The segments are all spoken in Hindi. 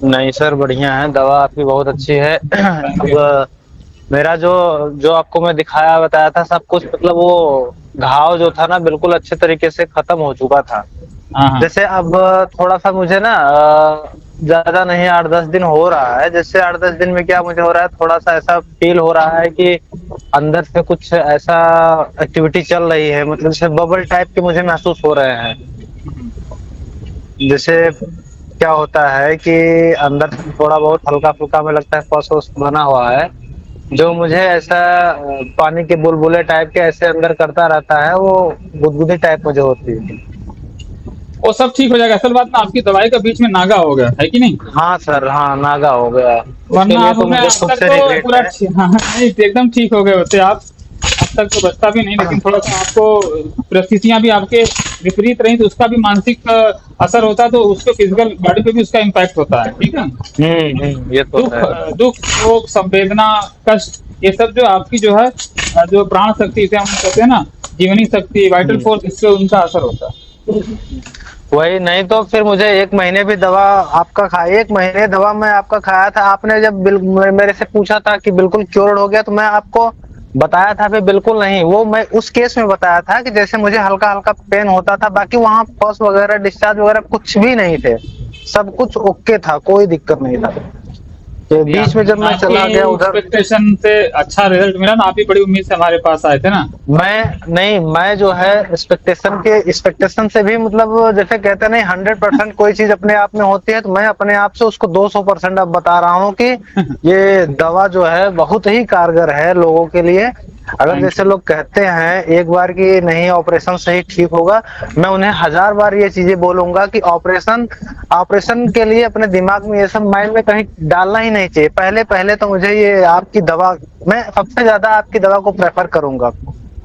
नहीं सर, बढ़िया है, दवा आपकी बहुत अच्छी है। Thank you. अब मेरा जो जो आपको मैं दिखाया बताया था सब कुछ, मतलब वो घाव जो था ना बिल्कुल अच्छे तरीके से खत्म हो चुका था। हाँ हाँ। जैसे अब थोड़ा सा मुझे ना ज्यादा नहीं 8-10 दिन हो रहा है। जैसे 8-10 दिन में क्या मुझे हो रहा है, थोड़ा सा ऐसा फील हो रहा है कि अंदर से कुछ ऐसा एक्टिविटी चल रही है, मतलब जैसे बबल टाइप के मुझे महसूस हो रहे हैं। जैसे क्या होता है कि अंदर से थोड़ा बहुत हल्का फुल्का में लगता है पस वस बना हुआ है, जो मुझे ऐसा पानी के बुलबुले टाइप के ऐसे अंदर करता रहता है, वो गुदगुदी टाइप मुझे होती है। वो सब ठीक हो जाएगा। असल बात ना आपकी दवाई का बीच में नागा हो गया है कि नहीं? हाँ सर, हाँ नागा हो गया। उसके वरना लिए आप तो हमें मुझे अब खुद तक से तो रिग्रेट पूरा है। हाँ हाँ, नहीं एकदम ठीक हो गए होते आप। अब तक तो बचता भी नहीं, लेकिन थोड़ा सा आपको परिस्थितियां भी आपके विपरीत रही तो उसका भी मानसिक असर होता है, तो उसके फिजिकल बॉडी पे भी उसका इम्पैक्ट होता है। ठीक है। ये तो दुख है। दुख शोक संवेदना कष्ट ये सब जो आपकी जो है जो प्राण शक्ति इसे हम कहते हैं ना, जीवनी शक्ति वाइटल हम्म फोर्स, इससे उनका असर होता है। वही, नहीं तो फिर मुझे 1 महीने भी दवा आपका खाया, 1 महीने दवा मैं आपका खाया था। आपने जब मेरे से पूछा था कि बिल्कुल क्योर्ड हो गया, तो मैं आपको बताया था भी बिल्कुल नहीं। वो मैं उस केस में बताया था कि जैसे मुझे हल्का हल्का पेन होता था, बाकी वहां पस वगैरह डिस्चार्ज वगैरह कुछ भी नहीं थे, सब कुछ ओके था, कोई दिक्कत नहीं था। तो चलिए बीच में जब मैं आपकी चला गया उधर, एक्सपेक्टेशन से अच्छा रिजल्ट मिला ना, आप भी बड़ी उम्मीद से हमारे पास आए थे ना। मैं जो है एक्सपेक्टेशन से भी, मतलब जैसे कहते नहीं 100% कोई चीज अपने आप में होती है, तो मैं अपने आप से उसको 200% अब बता रहा हूँ कि ये दवा जो है बहुत ही कारगर है लोगों के लिए। अगर थैंक जैसे यू। लोग कहते हैं एक बार कि नहीं ऑपरेशन से ही ठीक होगा, मैं उन्हें 1000 बार ये चीजें बोलूंगा कि ऑपरेशन ऑपरेशन के लिए अपने दिमाग में ये सब माइंड में कहीं डालना ही नहीं चाहिए। पहले पहले तो मुझे ये आपकी दवा, मैं सबसे ज्यादा आपकी दवा को प्रेफर करूंगा,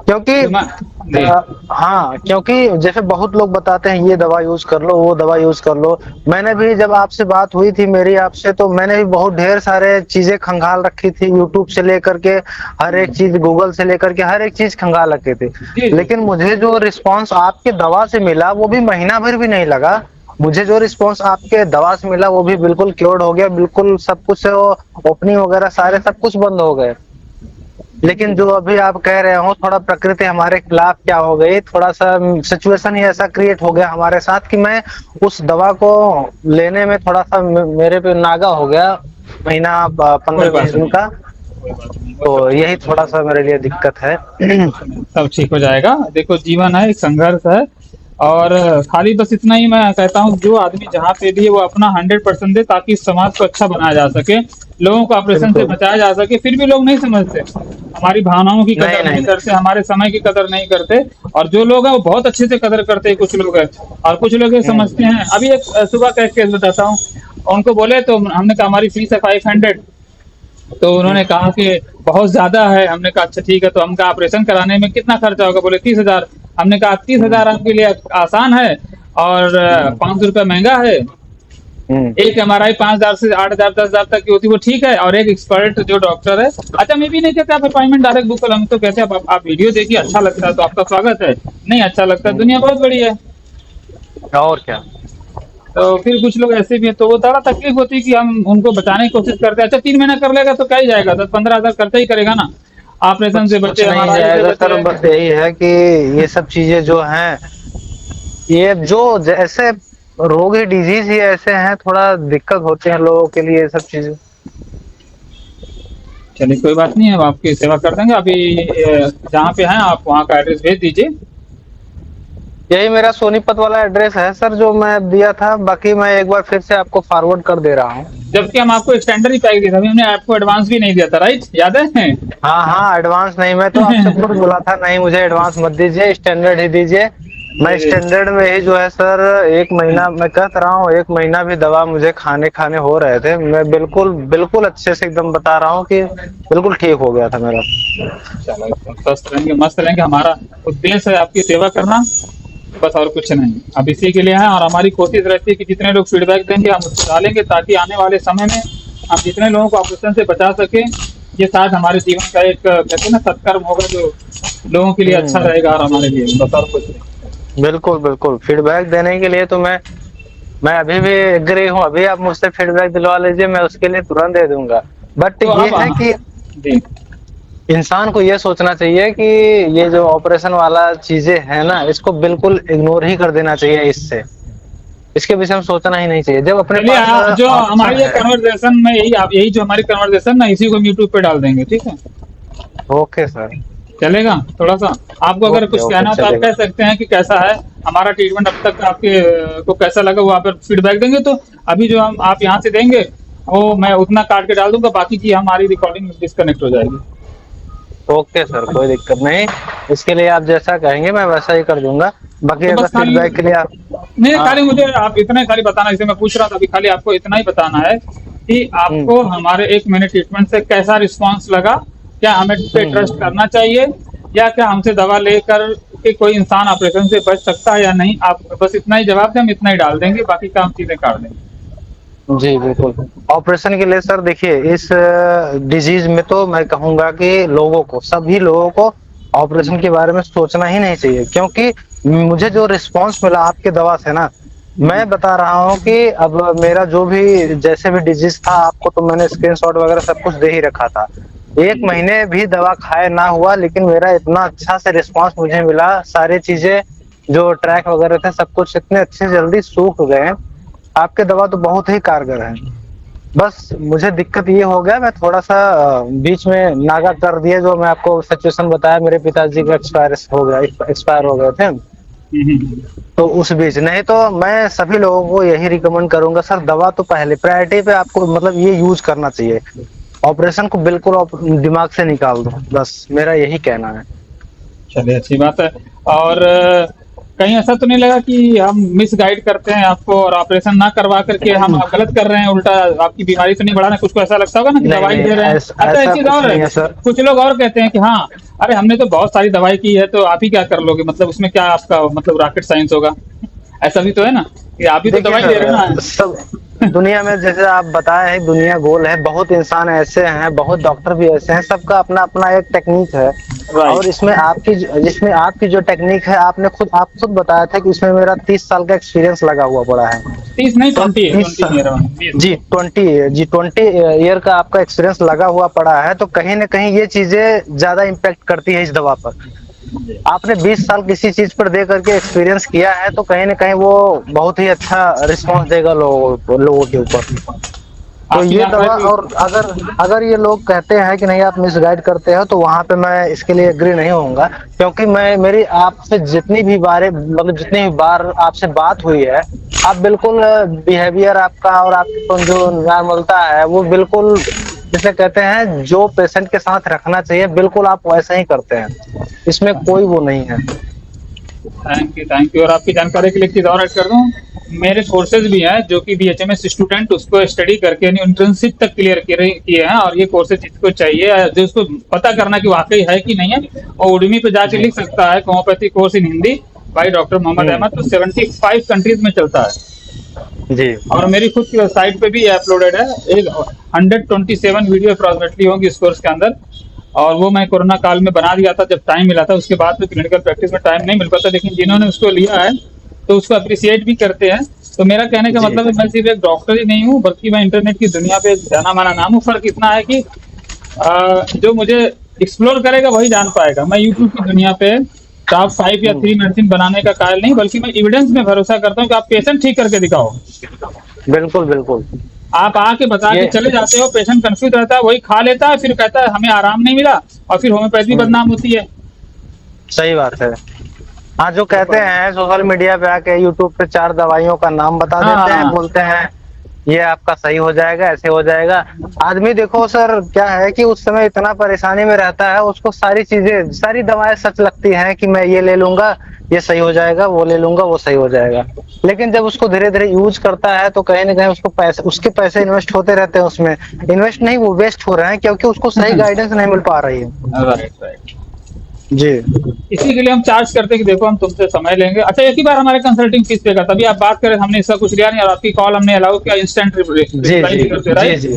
क्योंकि तो मैं जी हाँ, क्योंकि जैसे बहुत लोग बताते हैं ये दवा यूज कर लो, वो दवा यूज कर लो। मैंने भी जब आपसे बात हुई थी मेरी आपसे, तो मैंने भी बहुत ढेर सारे चीजें खंगाल रखी थी, यूट्यूब से लेकर के हर एक चीज, गूगल से लेकर के हर एक चीज खंगाल रखी थी। जी जी। लेकिन मुझे जो रिस्पांस आपके दवा से मिला वो भी महीना भर भी नहीं लगा। मुझे जो रिस्पांस आपके दवा से मिला वो भी बिल्कुल क्योर्ड हो गया, बिल्कुल सब कुछ ओपनिंग वगैरह सारे सब कुछ बंद हो गए। लेकिन जो अभी आप कह रहे हो थोड़ा प्रकृति हमारे खिलाफ क्या हो गई, थोड़ा सा सिचुएशन ही ऐसा क्रिएट हो गया हमारे साथ कि मैं उस दवा को लेने में थोड़ा सा मेरे पे नागा हो गया, महीना कोई 15-20 बात दिन नहीं, का। कोई बात नहीं, वो तो सब ठीक यही हो थोड़ा जाएगा। सा मेरे लिए दिक्कत है। कुछ नहीं, सब ठीक हो जाएगा। देखो जीवन है, एक संघर्ष है। और खाली बस इतना ही मैं कहता हूँ, जो आदमी जहाँ पे भी है वो अपना 100% दे, ताकि समाज को अच्छा बनाया जा सके, लोगों को ऑपरेशन से बिल्कुल। बचाया जा सके। फिर भी लोग नहीं समझते, हमारी भावनाओं की नहीं कदर नहीं नहीं नहीं। करते, हमारे समय की कदर नहीं करते। और जो लोग हैं वो बहुत अच्छे से कदर करते हैं, कुछ लोग हैं। और कुछ लोग ये समझते हम्म हैं। अभी एक सुबह का एक केस बताता हूँ। उनको बोले तो हमने कहा हमारी फीस है 500। तो हम्म उन्होंने कहा कि बहुत ज्यादा है। हमने कहा अच्छा ठीक है, तो हम कहा ऑपरेशन कराने में कितना खर्चा होगा? बोले 30,000। हमने कहा 30,000 हम्म आपके लिए आसान है और हम्म 500 रुपया महंगा है। हम्म एक MRI 5,000 से 8,000 10,000 तक की होती है, वो ठीक है। और एक एक्सपर्ट जो डॉक्टर है, अच्छा मैं भी नहीं कहता आप अपॉइंटमेंट डायरेक्ट बुक करो, हम तो कहते हैं आप वीडियो देखिए, अच्छा लगता है तो आपका स्वागत है, नहीं अच्छा लगता है दुनिया हम्म। बहुत बड़ी है। और क्या। तो फिर कुछ लोग ऐसे भी हैं, तो वो बड़ा तकलीफ होती है कि हम उनको बचाने की कोशिश करते हैं। अच्छा 3 महीना कर लेगा तो क्या ही जाएगा, 10-15,000 खर्चा ही करेगा ना। ऑपरेशन कुछ से कुछ बचे, नहीं MRI से जाएगा सर, बचे। बस यही है कि ये सब चीजें जो हैं, ये जो जैसे रोग ही डिजीज ही ऐसे हैं, थोड़ा दिक्कत होते हैं लोगों के लिए ये सब चीजें। चलिए कोई बात नहीं है, अब आपकी सेवा कर देंगे। अभी जहाँ पे हैं आप वहाँ का एड्रेस भेज दीजिए। यही मेरा सोनीपत वाला एड्रेस है सर, जो मैं दिया था। बाकी मैं एक बार फिर से आपको फॉरवर्ड कर दे रहा हूँ। जबकि हम आपको स्टैंडर्ड ही पैक दिया था, अभी हमने आपको एडवांस भी नहीं दिया था, राइट? याद है? हाँ हाँ, एडवांस नहीं, मैं तो आपसे खुद बोला था नहीं मुझे एडवांस मत दीजिए, स्टैंडर्ड ही दीजिए। मैं जी जी। स्टैंडर्ड में ही जो है सर, 1 महीना मैं कह रहा हूँ, 1 महीना भी दवा मुझे खाने खाने हो रहे थे। मैं बिल्कुल बिल्कुल अच्छे से एकदम बता रहा हूँ कि बिल्कुल ठीक हो गया था मेरा। चलो एकदम स्वस्थ रहेंगे, मस्त रहेंगे। हमारा उद्देश्य है आपकी सेवा करना, बस और कुछ नहीं। अब इसी के लिए है, और हमारी कोशिश रहती है कि जितने लोग फीडबैक देंगे हम उसको डालेंगे, ताकि आने वाले समय में हम जितने लोगों को ऑपरेशन से बचा सके। ये शायद हमारे जीवन का एक कहते हैं ना सत्कर्म होगा, जो लोगों के लिए अच्छा हम्म रहेगा और हमारे लिए, बस और कुछ नहीं। बिल्कुल बिल्कुल, फीडबैक देने के लिए तो मैं मैं अभी भी एग्री हूँ, अभी आप मुझसे फीडबैक दिलवा लीजिए, मैं उसके लिए तुरंत दे दूंगा। बट तो ये अब है कि जी इंसान को ये सोचना चाहिए कि ये जो ऑपरेशन वाला चीजें है ना, इसको बिल्कुल इग्नोर ही कर देना चाहिए। इससे इसके विषय में सोचना ही नहीं चाहिए जब अपने चलिए, पास जो ऑप्शन हमारी ये है। कन्वर्सेशन में यही आप यही जो हमारी कन्वर्सेशन ना इसी को यूट्यूब पे डाल देंगे, ठीक है? Okay sir. चलेगा? थोड़ा सा आपको अगर ओके कुछ ओके कहना हो तो आप चलेगा। कह सकते हैं कि कैसा है हमारा ट्रीटमेंट अब तक, आपके को कैसा लगा, वो आप फीडबैक देंगे तो अभी जो हम आप यहाँ से देंगे वो मैं उतना काट के डाल दूंगा, बाकी की हमारी रिकॉर्डिंग डिस्कनेक्ट हो जाएगी। ओके सर, कोई दिक्कत नहीं। इसके लिए आप जैसा कहेंगे मैं वैसा ही कर दूंगा। बाकी तो अगर बस खाली फीडबैक के लिए आप नहीं, हाँ। खाली मुझे आप इतना ही खाली बताना, जैसे मैं पूछ रहा था अभी, खाली आपको इतना ही बताना है कि आपको हम्म हमारे 1 महीने ट्रीटमेंट से कैसा रिस्पांस लगा, क्या हमें पे ट्रस्ट हम्म। करना चाहिए, या क्या हमसे दवा लेकर के कोई इंसान ऑपरेशन से बच सकता है या नहीं। आप बस इतना ही जवाब दें, हम इतना ही डाल देंगे, बाकी काम चीजें काट देंगे। जी बिल्कुल। ऑपरेशन के लिए सर देखिए, इस डिजीज में तो मैं कहूंगा कि लोगों को, सभी लोगों को ऑपरेशन के बारे में सोचना ही नहीं चाहिए, क्योंकि मुझे जो रिस्पांस मिला आपके दवा से ना, मैं बता रहा हूँ कि अब मेरा जो भी जैसे भी डिजीज था आपको तो मैंने स्क्रीनशॉट वगैरह सब कुछ दे ही रखा था। 1 महीने भी दवा खाए ना हुआ, लेकिन मेरा इतना अच्छा से रिस्पांस मुझे मिला, सारी चीजें जो ट्रैक वगैरह थे सब कुछ इतने अच्छे जल्दी सूख गए। आपके दवा तो बहुत ही कारगर है। बस मुझे दिक्कत ये हो गया, मैं थोड़ा सा बीच में नागा कर दिया, जो मैं आपको सिचुएशन बताया, मेरे पिताजी का एक्सपायर हो गए थे। तो उस बीच नहीं तो मैं सभी लोगों को यही रिकमेंड करूंगा सर, दवा तो पहले प्रायोरिटी पे आपको मतलब ये यूज करना चाहिए। ऑपरेशन को बिल्कुल दिमाग से निकाल दो, बस मेरा यही कहना है। चलिए, अच्छी बात है। और कहीं ऐसा तो नहीं लगा कि हम मिस गाइड करते हैं आपको और ऑपरेशन ना करवा करके हम आप गलत कर रहे हैं, उल्टा आपकी बीमारी तो नहीं बढ़ा रहे? कुछ को ऐसा लगता होगा ना कि नहीं दवाई नहीं, दे रहे हैं। अच्छा, एक ऐसा चीज कुछ और है, नहीं है सर। कुछ लोग और कहते हैं कि हाँ, अरे हमने तो बहुत सारी दवाई की है, तो आप ही क्या कर लोगे, मतलब उसमें क्या आपका मतलब रॉकेट साइंस होगा? ऐसा भी तो है ना कि आप भी तो देखिए दवाई दे रहे हैं सर, ना। सब दुनिया में जैसे आप बताए हैं, दुनिया गोल है, बहुत इंसान ऐसे हैं, बहुत डॉक्टर भी ऐसे हैं, सबका अपना अपना एक टेक्निक है। और राइट। इसमें आपकी जो टेक्निक है, आप खुद बताया था कि इसमें मेरा 30 साल का एक्सपीरियंस लगा हुआ पड़ा है। 30 नहीं, तो 20 है, 30 20 मेरा 20। जी 20 ईयर का आपका एक्सपीरियंस लगा हुआ पड़ा है, तो कहीं ना कहीं ये चीजें ज्यादा इम्पेक्ट करती है इस दवा पर। आपने 20 साल किसी चीज पर दे करके एक्सपीरियंस किया है, तो कहीं ना कहीं वो बहुत ही अच्छा रिस्पॉन्स देगा लोगों के ऊपर। तो आपकी ये दवा, जानकारी और अगर अगर ये लोग कहते हैं कि नहीं आप मिसगाइड करते हो, तो वहां पे मैं इसके लिए एग्री नहीं होऊंगा, क्योंकि मैं मेरी आपसे जितनी भी बार मतलब जितनी भी बार आपसे बात हुई है, आप बिल्कुल बिहेवियर आपका और आपकी जो नॉर्मलता है वो बिल्कुल, जिसे कहते हैं जो पेशेंट के साथ रखना चाहिए, बिल्कुल आप वैसा ही करते हैं, इसमें कोई वो नहीं है। Thank you, thank you. और आपकी जानकारी के लिए एक चीज और ऐड कर दूं, मेरे कोर्सेज भी हैं जो कि बीएचएमएस स्टूडेंट उसको स्टडी करके इंटर्नशिप तक क्लियर किए हैं, और ये कोर्सेज जिसको चाहिए, जो उसको पता करना कि वाकई है कि नहीं है, और उडमी पे जाके जी लिख सकता है homeopathy course in Hindi by doctor Mohammad Ahmad, तो 75 कंट्रीज में चलता है। जी और मेरी खुद की वेबसाइट पे भी अपलोडेड है, एक 127 वीडियो अप्रोक्सीमेटली होंगी इस कोर्स के अंदर। और वो मैं कोरोना काल में बना दिया था जब टाइम मिला था, उसके बाद तो क्लिनिकल प्रैक्टिस में टाइम नहीं मिल पाता, लेकिन जिन्होंने उसको लिया है तो उसको अप्रिसिएट भी करते हैं। तो मेरा कहने का जी मतलब है, मैं सिर्फ एक डॉक्टर ही नहीं हूँ, बल्कि मैं इंटरनेट की दुनिया पे एक जाना माना नाम हूँ। फर्क इतना है कि जो मुझे एक्सप्लोर करेगा वही जान पाएगा। मैं यूट्यूब की दुनिया पे टॉप 5 या 3 मेडिसिन बनाने का कायल नहीं, बल्कि मैं एविडेंस में भरोसा करता हूँ कि आप पेशेंट ठीक करके दिखाओ। बिल्कुल बिल्कुल। आप आके बता के ये चले जाते हो, पेशेंट कंफ्यूज रहता है, वही खा लेता है, फिर कहता है हमें आराम नहीं मिला, और फिर होम्योपैथी बदनाम होती है। सही बात है। हाँ, जो तो कहते हैं सोशल मीडिया पे आके यूट्यूब पे 4 दवाइयों का नाम बता देते हैं, हाँ, बोलते हैं ये आपका सही हो जाएगा, ऐसे हो जाएगा। आदमी देखो सर, क्या है कि उस समय इतना परेशानी में रहता है, उसको सारी दवाएं सच लगती हैं कि मैं ये ले लूंगा ये सही हो जाएगा, वो ले लूंगा वो सही हो जाएगा। लेकिन जब उसको धीरे धीरे यूज करता है, तो कहीं ना कहीं उसके पैसे इन्वेस्ट होते रहते हैं, उसमें इन्वेस्ट नहीं, वो वेस्ट हो रहे हैं, क्योंकि उसको सही गाइडेंस नहीं मिल पा रही है। Right right. जी इसी के लिए हम चार्ज करते हैं कि देखो हम तुमसे समय लेंगे। अच्छा, एक ही बार हमारे कंसल्टिंग फीस पे का, तभी आप बात करें, हमने इसका कुछ लिया नहीं, और आपकी कॉल हमने अलाउ किया, इंस्टेंट जी रिप्लाई जी भी करते, जी राइट? जी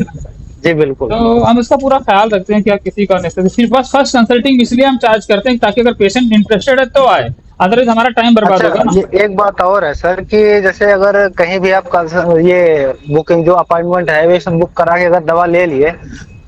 जी बिल्कुल। तो हम इसका पूरा ख्याल रखते हैं कि आप किसी का नहीं, सिर्फ बस फर्स्ट कंसल्टिंग इसलिए हम चार्ज करते हैं ताकि अगर पेशेंट इंटरेस्टेड है तो आए, अदरवाइज हमारा टाइम बर्बाद अच्छा, होगा ना। ये एक बात और है सर कि जैसे अगर कहीं भी आप ये बुकिंग जो अपॉइंटमेंट है वे सब बुक करा के अगर दवा ले लिए,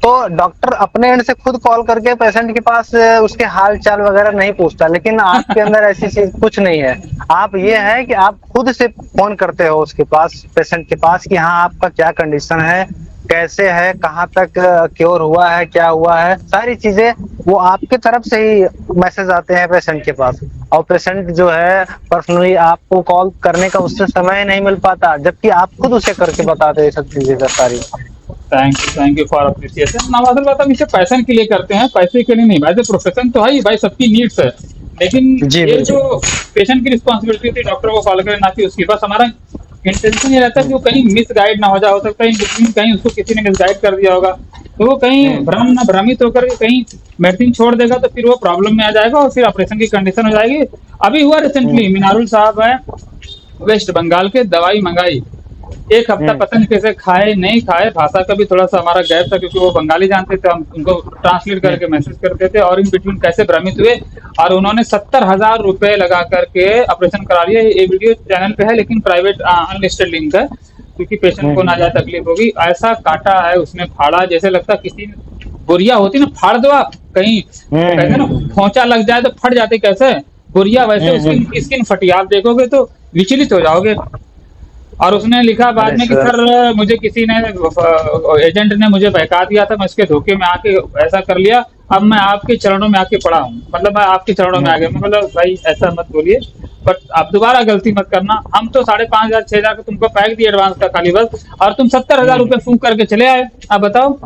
तो डॉक्टर अपने एंड से खुद कॉल करके पेशेंट के पास उसके हाल चाल वगैरह नहीं पूछता, लेकिन आपके अंदर ऐसी चीज कुछ नहीं है। आप ये है कि आप खुद से फोन करते हो उसके पास, पेशेंट के पास, कि हाँ आपका क्या कंडीशन है, कैसे है, कहाँ तक क्योर हुआ है, क्या हुआ है, सारी चीजें वो आपके तरफ से ही मैसेज आते हैं पेशेंट के पास। और पेशेंट जो है पर्सनली आपको कॉल करने का उससे समय नहीं मिल पाता, जबकि आप खुद उसे करके बताते हैं ये सब चीजें सर सारी। Thank you for appreciation. नवाजुल बात हम इसे पैशन के लिए करते हैं, पैसे के लिए नहीं भाई। प्रोफेशन तो है ही भाई, सबकी नीड्स है, लेकिन जी ये जो बिल्कुल। पेशेंट की रिस्पॉन्सिबिलिटी थी डॉक्टर को कॉल करें ना कि उसकी, बस हमारा इंटेंशन ये रहता है कि वो कहीं मिसगाइड ना हो जाए। हो सकता है कहीं उसको किसी ने मिसगाइड कर दिया होगा, तो वो कहीं भ्रमित होकर कहीं मेडिसिन छोड़ देगा, तो फिर वो प्रॉब्लम में आ जाएगा और फिर ऑपरेशन की कंडीशन हो जाएगी। अभी हुआ रिसेंटली, मिनारुल साहब है वेस्ट बंगाल के, दवाई मंगाई, एक हफ्ता पता नहीं कैसे खाए नहीं खाए, भाषा का भी थोड़ा सा हमारा गैप था क्योंकि वो बंगाली जानते थे, हम उनको ट्रांसलेट करके मैसेज करते थे, और इन बिटवीन कैसे भ्रमित हुए और उन्होंने 70,000 रुपए लगा करके ऑपरेशन करा लिया। ये वीडियो चैनल पे है लेकिन प्राइवेट अनलिस्टेड लिंक है, क्योंकि पेशेंट को ना ज्यादा तकलीफ होगी। ऐसा काटा है उसने, फाड़ा जैसे लगता किसी ने बोरिया होती ना, फाड़ दो आप कहीं, कहते हैं ना खोचा लग जाए तो फट जाते कैसे बोरिया, वैसे उसकी स्किन फटी। आप देखोगे तो विचलित हो जाओगे। और उसने लिखा बाद में कि सर मुझे किसी ने, एजेंट ने मुझे बहका दिया था, मैं उसके धोखे में आके ऐसा कर लिया, अब मैं आपके चरणों में आके पड़ा हूँ, मतलब मैं आपके चरणों में आ गया। मैं मतलब भाई ऐसा मत बोलिए, बट आप दोबारा गलती मत करना। हम तो 5,500 6,000 का तुमको पैक दिए एडवांस का खाली बस, और तुम 70,000 रुपए फूंक करके चले आए। आप बताओ,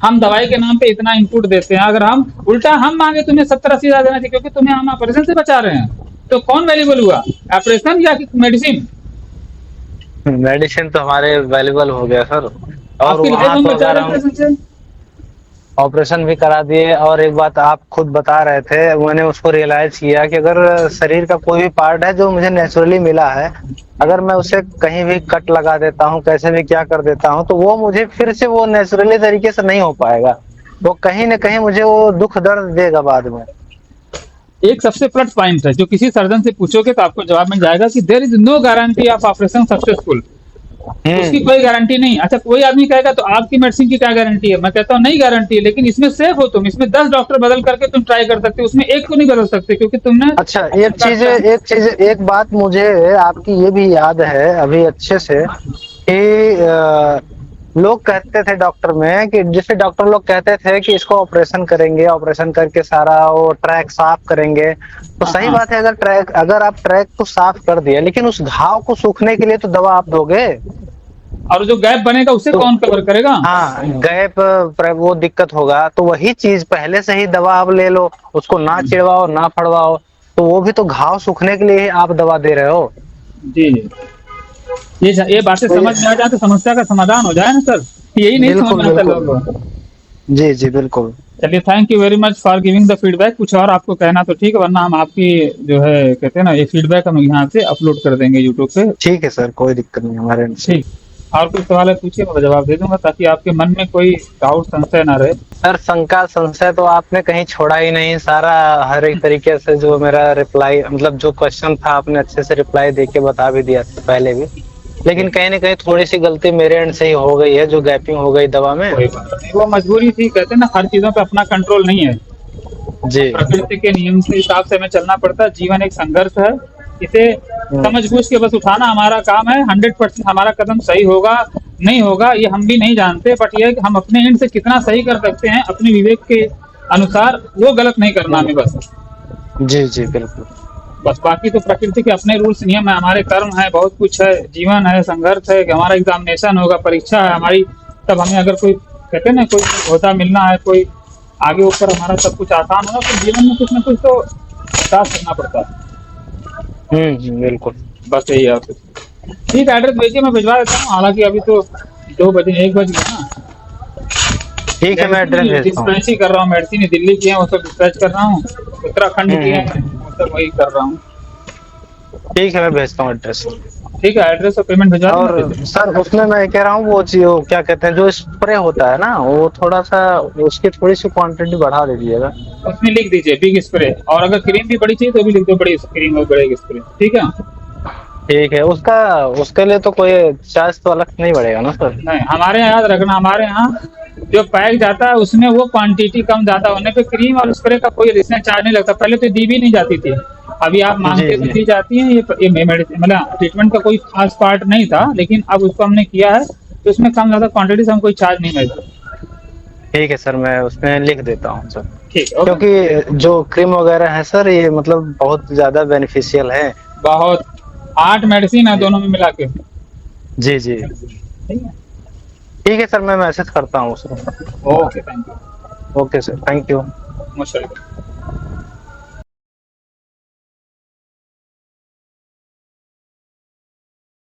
हम दवाई के नाम पे इतना इनपुट देते हैं, अगर हम उल्टा हम मांगे तुम्हें 70-80,000 देना चाहिए क्योंकि तुम्हें हम ऑपरेशन से बचा रहे हैं, तो कौन वैल्यूबल हुआ, ऑपरेशन या मेडिसिन? मेडिसिन तो हमारे अवेलेबल हो गया सर, और आपकी लाइफ वहाँ हम तो बचा अगर रहे हैं हम ऑपरेशन से। ऑपरेशन भी करा दिए। और एक बात आप खुद बता रहे थे, मैंने उसको रियलाइज किया कि अगर शरीर का कोई भी पार्ट है जो मुझे नेचुरली मिला है, अगर मैं उसे कहीं भी कट लगा देता हूँ, कैसे भी क्या कर देता हूँ, तो वो मुझे फिर से वो नेचुरली तरीके से नहीं हो पाएगा, वो कहीं ना कहीं मुझे वो दुख दर्द देगा बाद में। एक सबसे प्लस पॉइंट है जो किसी सर्जन से पूछोगे तो आपको जवाब मिल जाएगा कि there is no guarantee of operation successful. उसकी कोई गारंटी नहीं। अच्छा, कोई आदमी कहेगा तो आपकी मेडिसिन की क्या गारंटी है? मैं कहता हूँ नहीं गारंटी है, लेकिन इसमें सेफ हो तुम, इसमें 10 डॉक्टर बदल करके तुम ट्राई कर सकते हो, उसमें एक को नहीं बदल सकते क्योंकि तुमने। अच्छा, एक बात मुझे आपकी ये भी याद है अभी अच्छे से कि लोग कहते थे डॉक्टर में, कि जैसे डॉक्टर लोग कहते थे कि इसको ऑपरेशन करेंगे, ऑपरेशन करके सारा वो ट्रैक साफ करेंगे, तो सही बात है, अगर आप ट्रैक को साफ कर दिया, लेकिन उस घाव को सूखने के लिए तो दवा आप दोगे, और जो गैप बनेगा उसे कौन कवर करेगा? हाँ गैप वो दिक्कत होगा। तो वही चीज पहले से ही दवा आप ले लो, उसको ना चिड़वाओ ना फड़वाओ, तो वो भी तो घाव सूखने के लिए ही आप दवा दे रहे हो। जी, ये बातें समझ में आ जाए तो समस्या का समाधान हो जाए ना सर, यही नहीं समझ बिल्कुल में आता बिल्कुल। लोगों को। जी जी बिल्कुल। चलिए, thank you very much for giving the feedback. कुछ और आपको कहना तो ठीक है, वरना हम आपकी जो है कहते हैं ना ये फीडबैक हम यहाँ से अपलोड कर देंगे यूट्यूब पे। ठीक है सर, कोई दिक्कत नहीं हमारे end से। ठीक, और कुछ सवाल है पूछिए, मैं जवाब दे दूंगा ताकि आपके मन में कोई डाउट संशय ना रहे। सर शंका संशय तो आपने कहीं छोड़ा ही नहीं, सारा हर एक तरीके से जो मेरा रिप्लाई, मतलब जो क्वेश्चन था आपने अच्छे से रिप्लाई देके बता भी दिया था पहले भी, लेकिन कहीं ना कहीं थोड़ी सी गलती मेरे एंड से ही हो गई है, जो गैपिंग हो गई दवा में। कोई बात नहीं, वो मजबूरी थी, कहते हैं ना हर चीजों पे अपना कंट्रोल नहीं है, जी प्रकृति के नियम के हिसाब से हमें चलना पड़ता है। जीवन एक संघर्ष है, इसे समझ बूझ के बस उठाना हमारा काम है। 100% हमारा कदम सही होगा नहीं होगा ये हम भी नहीं जानते, बट ये हम अपने एंड से कितना सही कर सकते हैं अपने विवेक के अनुसार, वो गलत नहीं करना हमें बस। जी जी बिल्कुल। बस बाकी तो प्रकृति के अपने रूल्स नियम है, हमारे कर्म है, बहुत कुछ है, जीवन है, संघर्ष है कि हमारा एग्जामिनेशन होगा, परीक्षा है हमारी, तब हमें अगर कोई कहते हैं ना कोई होता मिलना है, कोई आगे ऊपर हमारा सब कुछ आसान होगा, तो जीवन में कुछ ना कुछ तो साथ करना पड़ता है। बिल्कुल। बस यही है। ठीक है, एड्रेस भेजिए, मैं भिजवा देता हूँ। हालांकि अभी तो 2 बजे 1 बज गया ना। ठीक है, मैं एड्रेस भेजता हूँ। डिस्पैच ही कर रहा हूँ, मेडिसिन दिल्ली की है वो सब डिस्पैच कर रहा हूँ, उत्तराखंड की है वो सब वही कर रहा हूँ। ठीक है, मैं भेजता हूँ एड्रेस। ठीक है, एड्रेस और पेमेंट भिजवा और देंगे। सर उसमें मैं कह रहा हूँ वो चीज वो क्या कहते हैं जो स्प्रे होता है ना वो थोड़ा सा उसकी थोड़ी सी क्वांटिटी बढ़ा दीजिएगा। उसमें लिख दीजिए बिग स्प्रे, और अगर क्रीम भी बड़ी चाहिए तो भी लिख दो बड़ी क्रीम और बड़े स्प्रे, ठीक है। ठीक है उसका उसके लिए तो कोई चार्ज तो अलग नहीं बढ़ेगा ना सर। नहीं, हमारे यहाँ याद रखना, हमारे यहाँ जो पैक जाता है उसमें वो क्वांटिटी कम ज्यादा होने पे क्रीम और स्प्रे का कोई इसमें चार्ज नहीं लगता। पहले तो दी भी नहीं जाती थी, अभी आप जी मांगते तो जी दी जाती है। ये मेडिसिन मतलब ट्रीटमेंट का कोई खास पार्ट नहीं था, लेकिन अब उसको हमने किया है तो उसमें कम ज्यादा क्वांटिटी से हम कोई चार्ज नहीं मिलता। ठीक है सर मैं उसमें लिख देता हूँ सर। ठीक है, ओके। क्योंकि जो क्रीम वगैरह है सर ये मतलब बहुत ज्यादा बेनिफिशियल है। बहुत 8 मेडिसिन है दोनों में मिला के। जी जी ठीक है, ठीक है सर मैं मैसेज करता हूँ sir. Okay, thank you. Okay sir thank you. Most welcome.